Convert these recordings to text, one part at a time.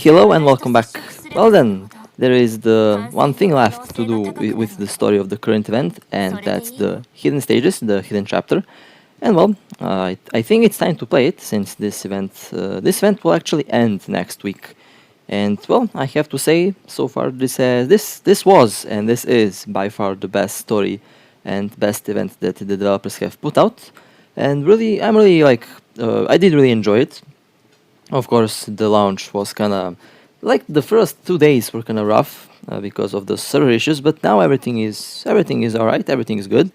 Hello and welcome back. Well then, there is the one thing left to do with the story of the current event, and that's the hidden stages, the hidden chapter. And well, I think it's time to play it since this event will actually end next week. And well, I have to say, so far this was and this is by far the best story and best event that the developers have put out. And really, I did really enjoy it. Of course, the launch was kind of like the first 2 days were kind of rough because of the server issues, but now everything is all right. Everything is good,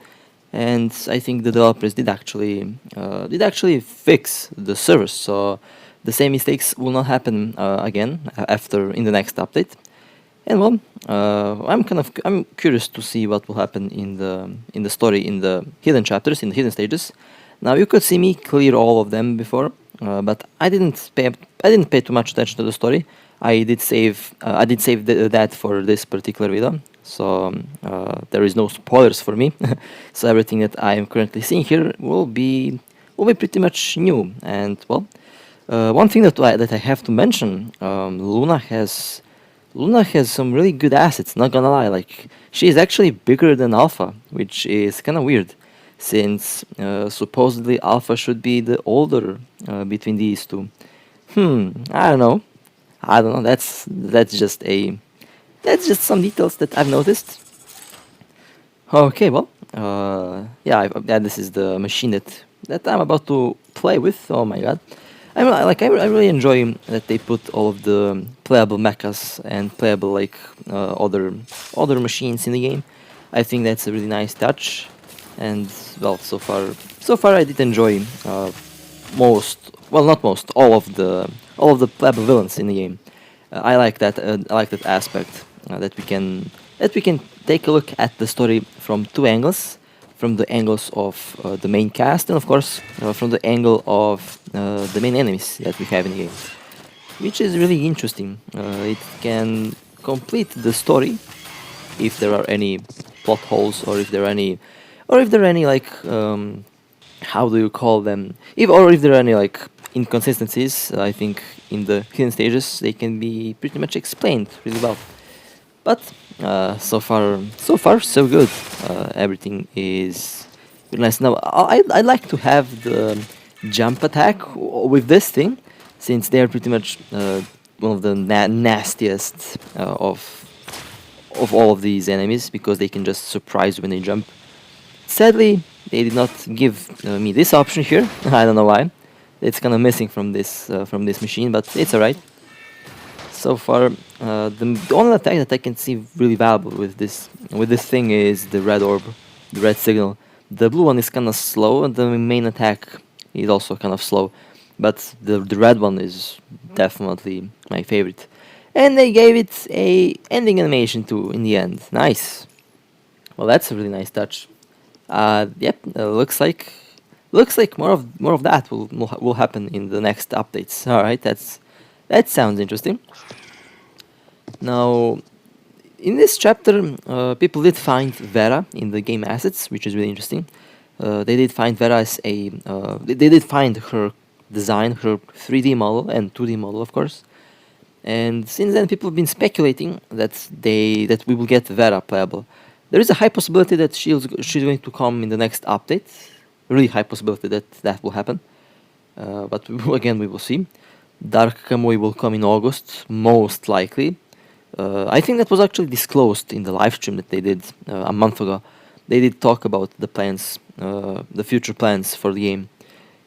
and I think the developers did actually fix the servers, so the same mistakes will not happen again after in the next update. And well, I'm curious to see what will happen in the story in the hidden chapters in the hidden stages. Now you could see me clear all of them before, but I didn't pay too much attention to the story. I did save that for this particular video, so there is no spoilers for me. So everything that I am currently seeing here will be pretty much new. And well, one thing that I have to mention, Luna has some really good assets. Not gonna lie, like she is actually bigger than Alpha, which is kind of weird, since supposedly Alpha should be the older between these two. I don't know. I don't know. That's just some details that I've noticed. Okay, well, yeah, this is the machine that I'm about to play with. Oh my god. I really enjoy that they put all of the playable mechas and playable other machines in the game. I think that's a really nice touch, and well, so far I did enjoy not most, all of the playable villains in the game. I like that aspect that we can take a look at the story from two angles, from the angles of the main cast, and of course from the angle of the main enemies that we have in the game, which is really interesting. It can complete the story if there are any plot holes, or if there are any how do you call them, if there are any inconsistencies. I think in the hidden stages they can be pretty much explained really well. But so far so good. Everything is really nice. Now I'd like to have the jump attack with this thing, since they are pretty much one of the nastiest of all of these enemies, because they can just surprise you when they jump. Sadly, they did not give me this option here. I don't know why. It's kind of missing from this machine, but it's alright. So far, the only attack that I can see really valuable with this thing is the red orb, the red signal. The blue one is kind of slow, and the main attack is also kind of slow, but the red one is definitely my favorite. And they gave it a ending animation too in the end. Nice. Well, that's a really nice touch. Yep. Looks like more of that will happen in the next updates. All right, that sounds interesting. Now, in this chapter, people did find Vera in the game assets, which is really interesting. They did find Vera as they did find her design, her 3D model and 2D model, of course. And since then, people have been speculating that we will get Vera playable. There is a high possibility that she's going to come in the next update. Really high possibility that will happen. But again, we will see. Dark Kamui will come in August, most likely. I think that was actually disclosed in the live stream that they did a month ago. They did talk about the plans, the future plans for the game.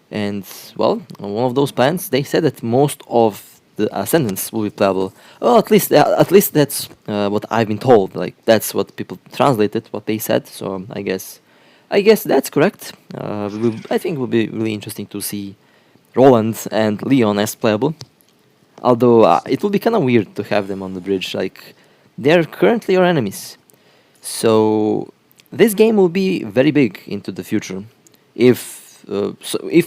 And well, one of those plans, they said that most of the ascendants will be playable. Well, at least that's what I've been told. Like that's what people translated, what they said. So I guess that's correct. I think it will be really interesting to see Roland and Leon as playable. Although it will be kind of weird to have them on the bridge. Like they're currently our enemies. So this game will be very big into the future. If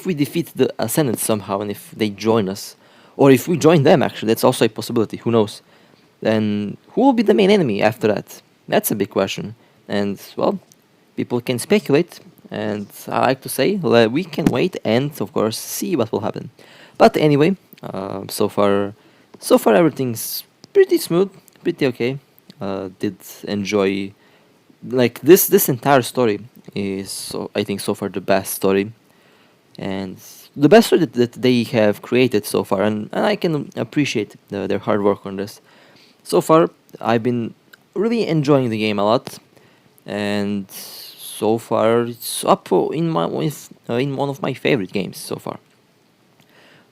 we defeat the ascendants somehow, and if they join us, or if we join them, actually, that's also a possibility. Who knows? Then who will be the main enemy after that? That's a big question. And well, people can speculate, and I like to say we can wait and, of course, see what will happen. But anyway, so far So far, everything's pretty smooth, pretty okay. Did enjoy like this entire story is I think so far the best story and the best story that they have created so far, and I can appreciate their hard work on this. So far, I've been really enjoying the game a lot, and so far it's up in one of my favorite games so far.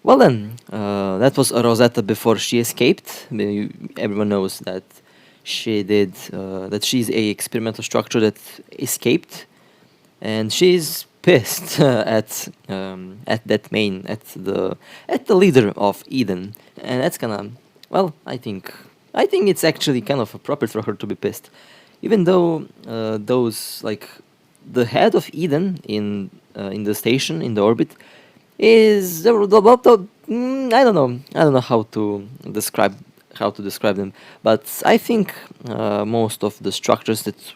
Well then, that was Rosetta before she escaped. Everyone knows that she did that. She's a experimental structure that escaped, and she's pissed at that main at the leader of Eden, and that's kind of well. I think it's actually kind of appropriate for her to be pissed, even though those like the head of Eden in the station in the orbit is I don't know how to describe them, but I think most of the structures that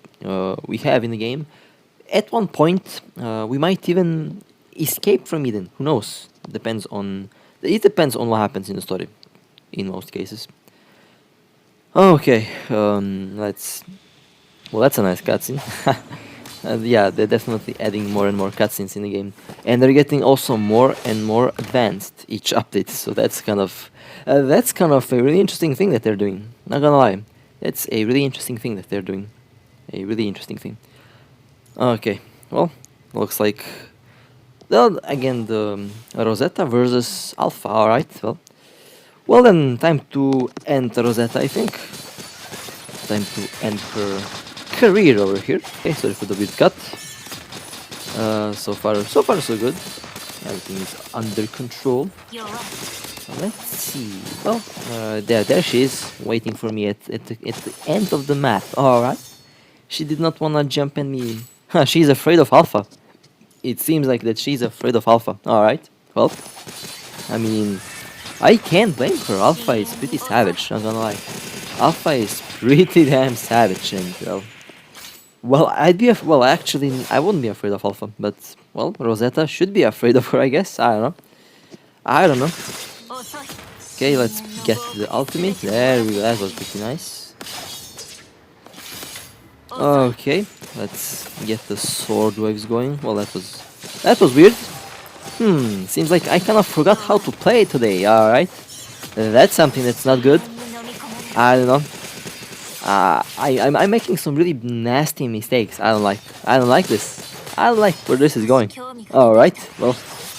we have in the game at one point we might even escape from Eden. Who knows? It depends on what happens in the story in most cases. Okay, let's. Well, that's a nice cutscene. Yeah, they're definitely adding more and more cutscenes in the game, and they're getting also more and more advanced each update. So that's kind of a really interesting thing that they're doing. Not gonna lie, it's a really interesting thing that they're doing. A really interesting thing. Okay, well, looks like well again the Rosetta versus Alpha. All right, well then, time to end Rosetta. I think time to end her career over here. Okay, sorry for the weird cut. So far so good. Everything is under control. Let's see. Well, there she is, waiting for me at the end of the map. All right. She did not wanna jump at me. She's afraid of Alpha. It seems like that she's afraid of Alpha. All right. Well, I mean, I can't blame her. Alpha is pretty savage. Not gonna lie. Alpha is pretty damn savage, and well, well. Actually, I wouldn't be afraid of Alpha, but well, Rosetta should be afraid of her, I guess. I don't know. I don't know. Okay, let's get the ultimate. There we go. That was pretty nice. Okay, let's get the sword waves going. Well, that was weird. Seems like I kind of forgot how to play today. All right, that's something that's not good. I don't know. I'm making some really nasty mistakes. I don't like this. I don't like where this is going. All right. Well,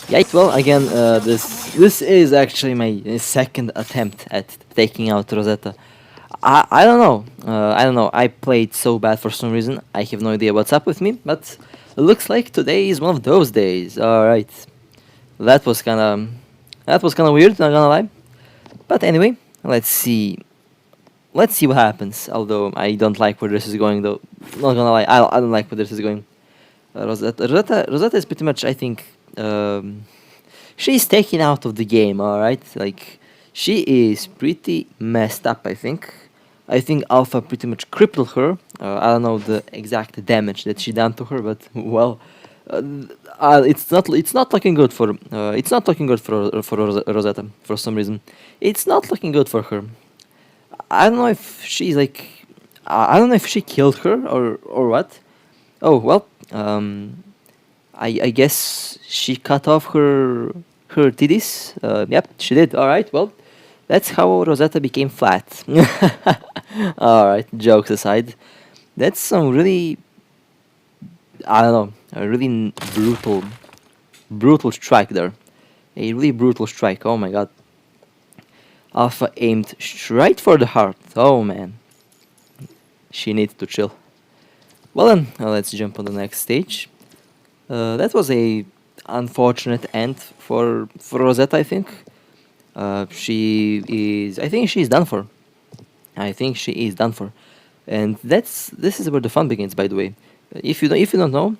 yeah. Well, again, this is actually my second attempt at taking out Rosetta. I don't know. I don't know. I played so bad for some reason. I have no idea what's up with me. But it looks like today is one of those days. All right. That was kind of weird. Not gonna lie. But anyway, let's see. Let's see what happens. Although I don't like where this is going, though. Not gonna lie, I don't like where this is going. Rosetta is pretty much, I think, she's taken out of the game. All right, like she is pretty messed up. I think Alpha pretty much crippled her. I don't know the exact damage that she done to her, but well, it's not looking good for Rosetta for some reason. It's not looking good for her. I don't know if she's like, I don't know if she killed her or what. Oh well, I guess she cut off her titties. Yep, she did. All right, well, that's how Rosetta became flat. All right, jokes aside, that's some really, I don't know, a really brutal strike there. A really brutal strike. Oh my god. Alpha aimed straight for the heart. Oh man. She needs to chill. Well then, let's jump on the next stage. That was a unfortunate end for Rosetta, I think. I think she's done for. I think she is done for. And this is where the fun begins, by the way. If you don't know,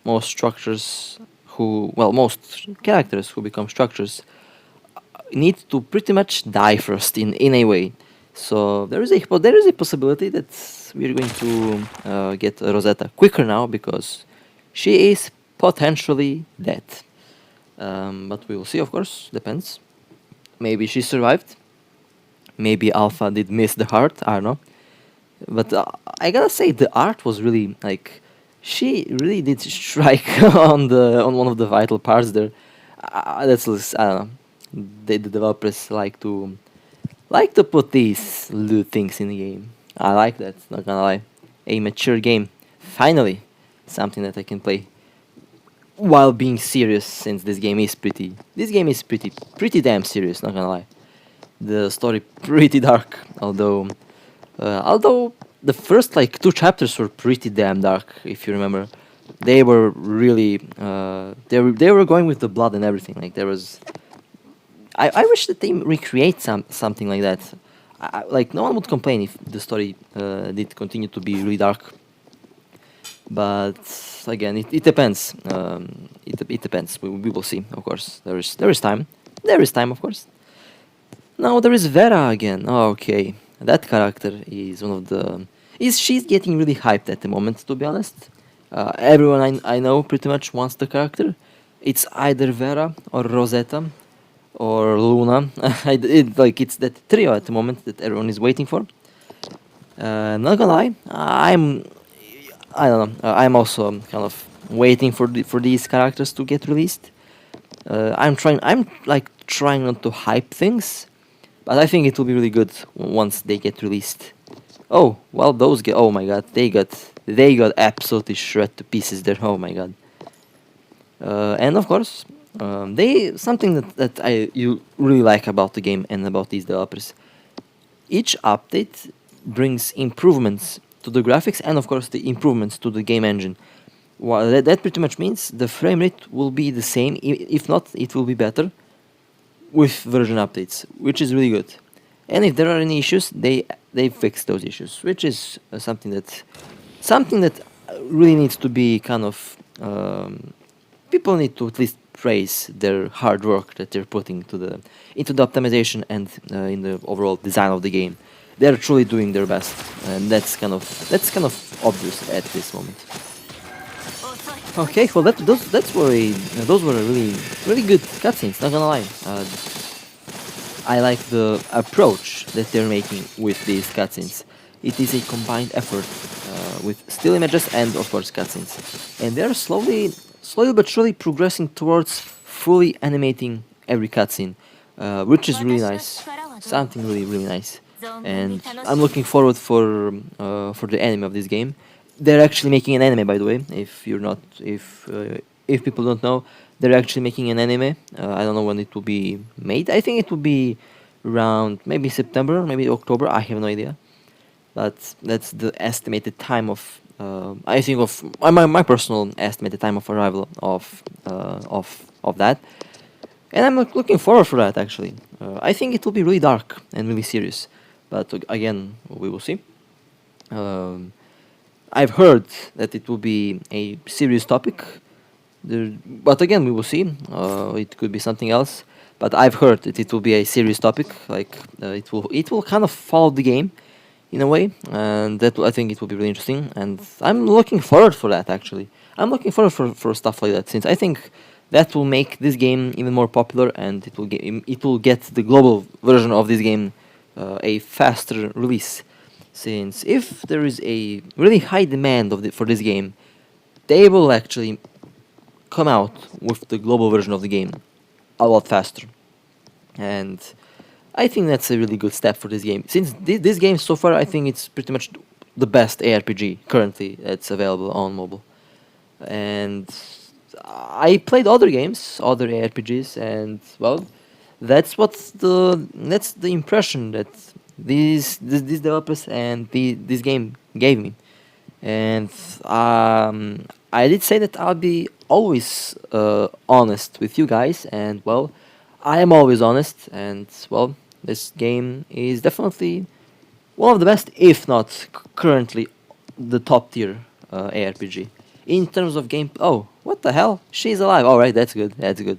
most characters who become structures need to pretty much die first in a way. So there is a possibility that we're going to get Rosetta quicker now because she is potentially dead. But we will see, of course. Depends. Maybe she survived. maybe Alpha did miss the heart. I don't know, but I gotta say the art was really like she really did strike on one of the vital parts there. I don't know. The developers like to put these little things in the game. I like that. Not gonna lie, a mature game. Finally, something that I can play while being serious. Since this game is pretty damn serious. Not gonna lie. The story pretty dark, although the first like two chapters were pretty damn dark. If you remember, they were really they were going with the blood and everything. Like there was, I wish that they recreate something like that. Like no one would complain if the story did continue to be really dark. But again, it depends. It depends. We will see. Of course, there is time. There is time, of course. Now there is Vera again. Oh, okay, that character is one of the. Is she's getting really hyped at the moment? To be honest, everyone I know pretty much wants the character. It's either Vera or Rosetta or Luna. Like it's that trio at the moment that everyone is waiting for. Not gonna lie, I don't know. I'm also kind of waiting for these characters to get released. I'm trying. I'm like trying not to hype things, but I think it will be really good once they get released. Oh well, those get. Oh my god, they got absolutely shred to pieces there. Oh my god. And of course, they something that I you really like about the game and about these developers. Each update brings improvements to the graphics and of course the improvements to the game engine. Well, that pretty much means the frame rate will be the same. If not, it will be better with version updates, which is really good. And if there are any issues, they fix those issues, which is something that really needs to be kind of people need to at least praise their hard work that they're putting into the optimization and in the overall design of the game. They're truly doing their best, and that's kind of obvious at this moment. Okay, well those were really good cutscenes. Not gonna lie, I like the approach that they're making with these cutscenes. It is a combined effort with still images and of course cutscenes, and they're slowly but surely progressing towards fully animating every cutscene, which is really nice. Something really nice, and I'm looking forward for the anime of this game. They're actually making an anime, by the way. If people don't know, they're actually making an anime. I don't know when it will be made. I think it will be around maybe September, maybe October. I have no idea. But that's the estimated time of. I think of my personal estimated time of arrival of that, and I'm looking forward for that actually. I think it will be really dark and really serious, but again, we will see. Um, I've heard that it will be a serious topic, but again, we will see. It could be something else, but I've heard that it will be a serious topic. Like it will kind of follow the game in a way, and I think it will be really interesting. And I'm looking forward for that. Actually, I'm looking forward for stuff like that since I think that will make this game even more popular, and it will get the global version of this game a faster release. Since if there is a really high demand for this game, they will actually come out with the global version of the game a lot faster. And I think that's a really good step for this game. Since this game so far, I think it's pretty much the best ARPG currently that's available on mobile. And I played other games, other ARPGs, and well, that's the impression that these developers and this game gave me. And I did say that I'll be always honest with you guys, and well, I am always honest, and well, this game is definitely one of the best, if not currently the top tier ARPG in terms of game. Oh, what the hell? She's alive. All right, that's good. That's good.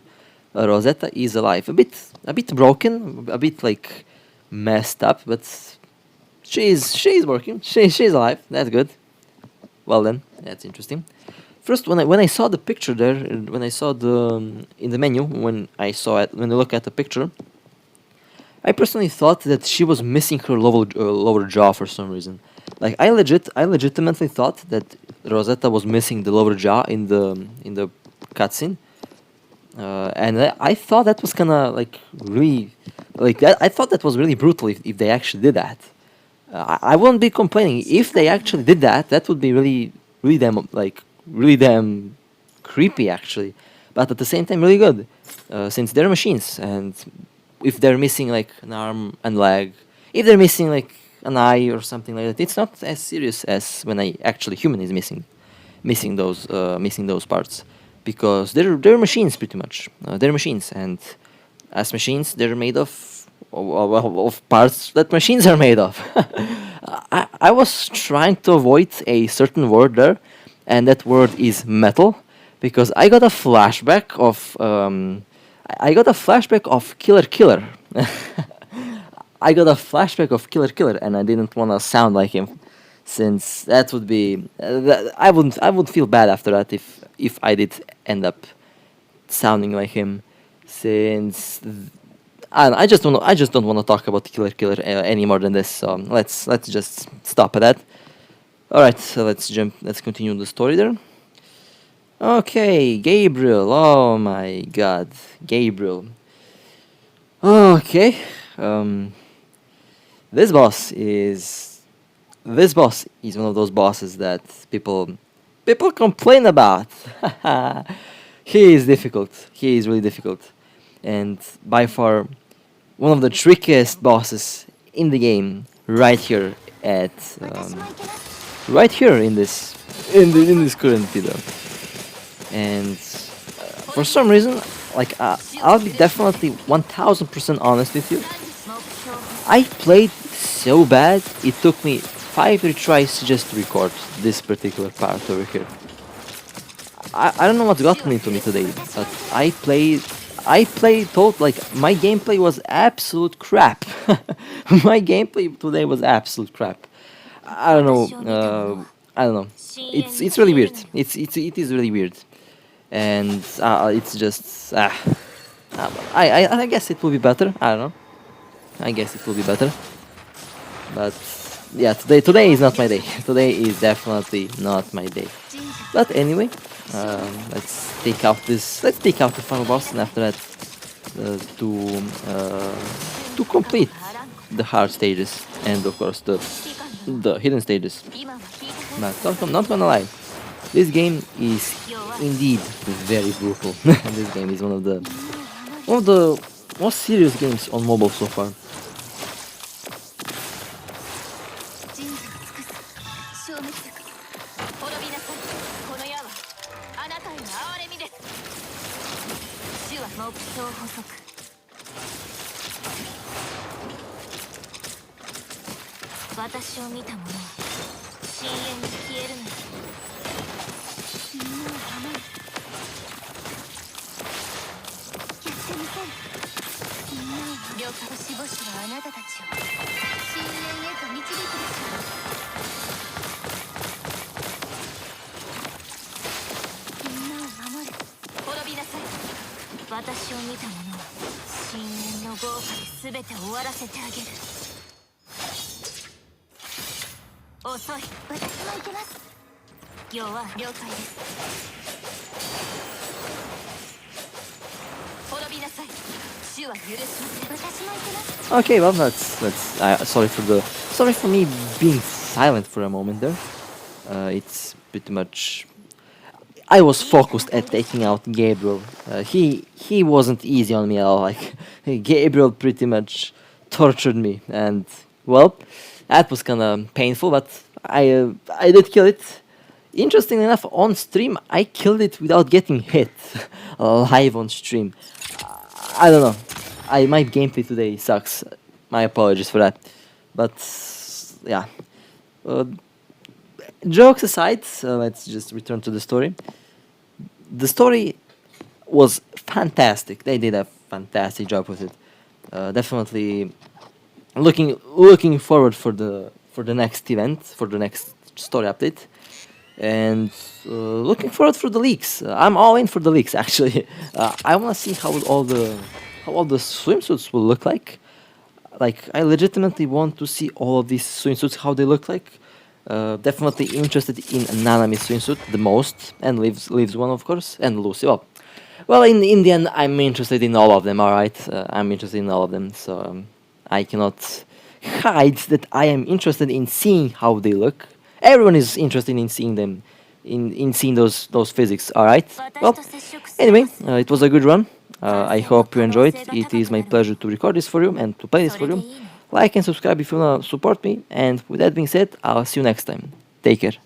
Rosetta is alive. A bit broken, a bit like messed up, but she's working. She's alive. That's good. Well then, that's interesting. First, when I saw the picture there, when I saw the in the menu, when I look at the picture, I personally thought that she was missing her lower jaw for some reason. Like I legitimately thought that Rosetta was missing the lower jaw in the cutscene, and I thought that was kind of like really like that. I thought that was really brutal if they actually did that. I wouldn't be complaining if they actually did that. That would be really damn really damn creepy actually, but at the same time really good, since they're machines, and if they're missing like an arm and leg, if they're missing like an eye or something like that, it's not as serious as when a actually human is missing those parts, because they're machines pretty much. They're machines, and as machines, they're made of parts that machines are made of. I was trying to avoid a certain word there, and that word is metal, because I got a flashback of Killer Killer. I got a flashback of Killer Killer, and I didn't want to sound like him, since that would be I would feel bad after that if I did end up sounding like him, since I just don't want to talk about Killer Killer any more than this. So let's just stop at that. All right, so let's continue the story there. Okay, Gabriel. Oh my God, Gabriel. Okay, um, this boss is this boss is one of those bosses that people complain about. He is difficult. He is really difficult, and by far one of the trickiest bosses in the game. Right here at right here in this current video, and for some reason, like I'll be definitely 1000% honest with you. I played so bad, it took me 5 retries just to record this particular part over here. I don't know what got into me today, but I played told like my gameplay was absolute crap. My gameplay today was absolute crap. I don't know. I don't know. It's really weird. It is really weird, and it's just I guess it will be better. I don't know. I guess it will be better. But yeah, today is not my day. Today is definitely not my day. But anyway, let's take out the final boss, and after that, to complete the hard stages and of course the hidden stages. But not gonna lie, this game is indeed very brutal. This game is one of the most serious games on mobile so far. Okay, well that's sorry for me being silent for a moment there. It's pretty much I was focused at taking out Gabriel. He wasn't easy on me at all. Like Gabriel pretty much tortured me, and well, that was kind of painful. But I did kill it. Interestingly enough, on stream I killed it without getting hit live on stream. I don't know. My gameplay today sucks. My apologies for that. But yeah. Uh, Jokes aside, let's just return to the story. The story was fantastic. They did a fantastic job with it. Definitely looking forward for the next event, for the next story update, and looking forward for the leaks. I'm all in for the leaks actually. I want to see how all the swimsuits will look like. like I legitimately want to see all of these swimsuits, how they look like. Definitely interested in Nanami swimsuit the most, and leaves one of course, and Lucy. Well, in the end, I'm interested in all of them. All right, I'm interested in all of them, so I cannot hide that I am interested in seeing how they look. Everyone is interested in seeing them, in seeing those physics. All right. Well, anyway, it was a good run. I hope you enjoyed. It is my pleasure to record this for you and to play this for you. Like and subscribe if you wanna support me. And with that being said, I'll see you next time. Take care.